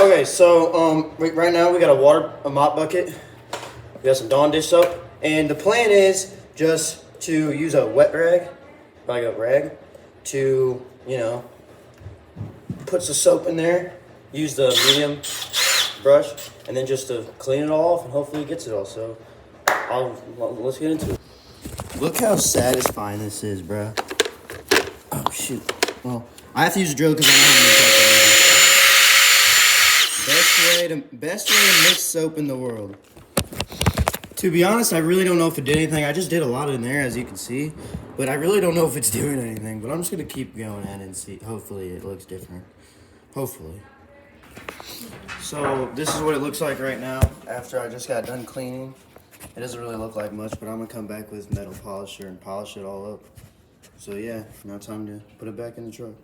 Okay, so right now we got a mop bucket. We got some Dawn dish soap, and the plan is just to use a wet rag, like a rag, to put some soap in there. Use the medium brush, and then just to clean it all off, and hopefully it gets it all. So, let's get into it. Look how satisfying this is, bro. Oh shoot. Well, I have to use a drill because I don't have any soap. Best way to mix soap in the world. To be honest, I really don't know if it did anything. I just did a lot in there, as you can see, but I really don't know if it's doing anything. But I'm just gonna keep going at it and see. Hopefully, it looks different. Hopefully. So this is what it looks like right now after I just got done cleaning. It doesn't really look like much, but I'm gonna come back with metal polisher and polish it all up. So yeah, now time to put it back in the truck.